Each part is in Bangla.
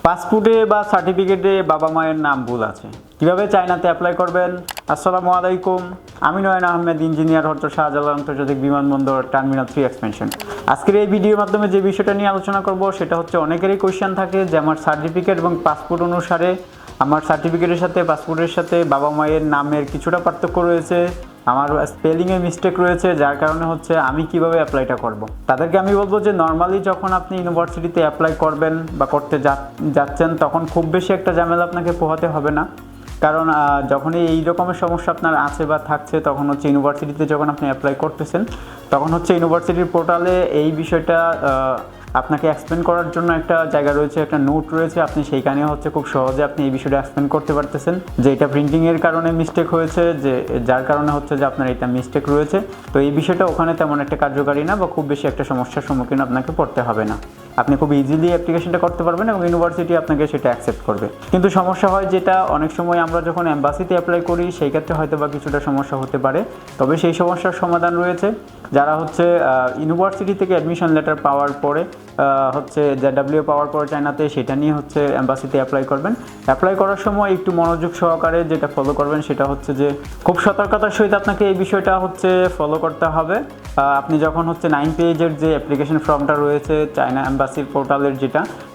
পাসপোর্টে বা সার্টিফিকেটে বাবা মায়ের নাম ভুল আছে, কীভাবে চায়নাতে অ্যাপ্লাই করবেন? আসসালামু আলাইকুম, আমি নয়ন আহমেদ, ইঞ্জিনিয়ার, হজরত শাহজালাল আন্তর্জাতিক বিমানবন্দর, টার্মিনাল 3 এক্সপেনশন। আজকের এই ভিডিওর মাধ্যমে যে বিষয়টা নিয়ে আলোচনা করব সেটা হচ্ছে অনেকেরই কোয়েশ্চেন থাকে যে আমার সার্টিফিকেট এবং পাসপোর্ট অনুসারে আমার সার্টিফিকেটের সাথে পাসপোর্টের সাথে বাবা মায়ের নামের কিছুটা পার্থক্য রয়েছে, আমার স্পেলিংয়ে মিস্টেক রয়েছে, যার কারণে হচ্ছে আমি কিভাবে অ্যাপ্লাইটা করব। তাদেরকে আমি বলবো যে নর্মালি যখন আপনি ইউনিভার্সিটিতে অ্যাপ্লাই করবেন বা করতে যাচ্ছেন তখন খুব বেশি একটা ঝামেলা আপনাকে পোহাতে হবে না। কারণ যখনই এই রকমের সমস্যা আপনার আছে বা থাকছে তখন হচ্ছে ইউনিভার্সিটিতে যখন আপনি অ্যাপ্লাই করতেছেন তখন হচ্ছে ইউনিভার্সিটির পোর্টালে এই বিষয়টা আপনাকে এক্সপ্লেন করার জন্য একটা জায়গা রয়েছে, একটা নোট রয়েছে, আপনি সেইখানে হচ্ছে খুব সহজে আপনি এই বিষয়টা এক্সপ্লেন করতে পারতেছেন যে এটা প্রিন্টিংয়ের কারণে মিস্টেক হয়েছে, যে যার কারণে হচ্ছে যে আপনার এটা মিস্টেক রয়েছে। তো এই বিষয়টা ওখানে তেমন একটা কার্যকারী না বা খুব বেশি একটা সমস্যার সম্মুখীন আপনাকে পড়তে হবে না, আপনি খুব ইজিলি অ্যাপ্লিকেশনটা করতে পারবেন এবং ইউনিভার্সিটি আপনাকে সেটা অ্যাকসেপ্ট করবে। কিন্তু সমস্যা হয় যেটা অনেক সময় আমরা যখন এম্বাসিতে অ্যাপ্লাই করি সেই ক্ষেত্রে হয়তো বা কিছুটা সমস্যা হতে পারে, তবে সেই সমস্যার সমাধান রয়েছে। যারা হচ্ছে ইউনিভার্সিটি থেকে অ্যাডমিশন লেটার পাওয়ার পরে হচ্ছে ZW পাওয়ার পরে চায়নাতে, সেটা নিয়ে হচ্ছে এম্বাসিতে অ্যাপ্লাই করবেন। অ্যাপ্লাই করার সময় একটু মনোযোগ সহকারে যেটা ফলো করবেন সেটা হচ্ছে যে খুব সতর্কতার সহিত আপনাকে এই বিষয়টা হচ্ছে ফলো করতে হবে। আপনি যখন হচ্ছে 9 পেজের যে অ্যাপ্লিকেশন ফর্মটা রয়েছে চায়না এম্বাসির পোর্টালের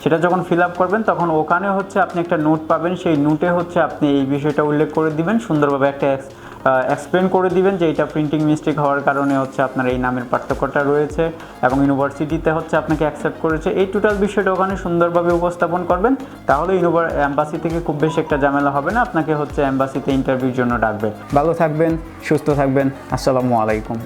সেটা যখন ফিল আপ করবেন তখন ওখানে হচ্ছে আপনি একটা নোট পাবেন, সেই নোটে হচ্ছে আপনি এই বিষয়টা উল্লেখ করে দিবেন, সুন্দরভাবে একটা এক্সপ্লেন করে দিবেন যে এটা প্রিন্টিং মিস্টেক হওয়ার কারণে হচ্ছে আপনার এই নামের পার্থক্যটা রয়েছে এবং ইউনিভার্সিটিতে হচ্ছে আপনাকে অ্যাকসেপ্ট করেছে। এই টোটাল বিষয়টা ওখানে সুন্দরভাবে উপস্থাপন করবেন, তাহলে এম্বাসি থেকে খুব বেশি একটা ঝামেলা হবে না, আপনাকে হচ্ছে এম্বাসিতে ইন্টারভিউর জন্য ডাকবে। ভালো থাকবেন, সুস্থ থাকবেন, আসসালামু আলাইকুম।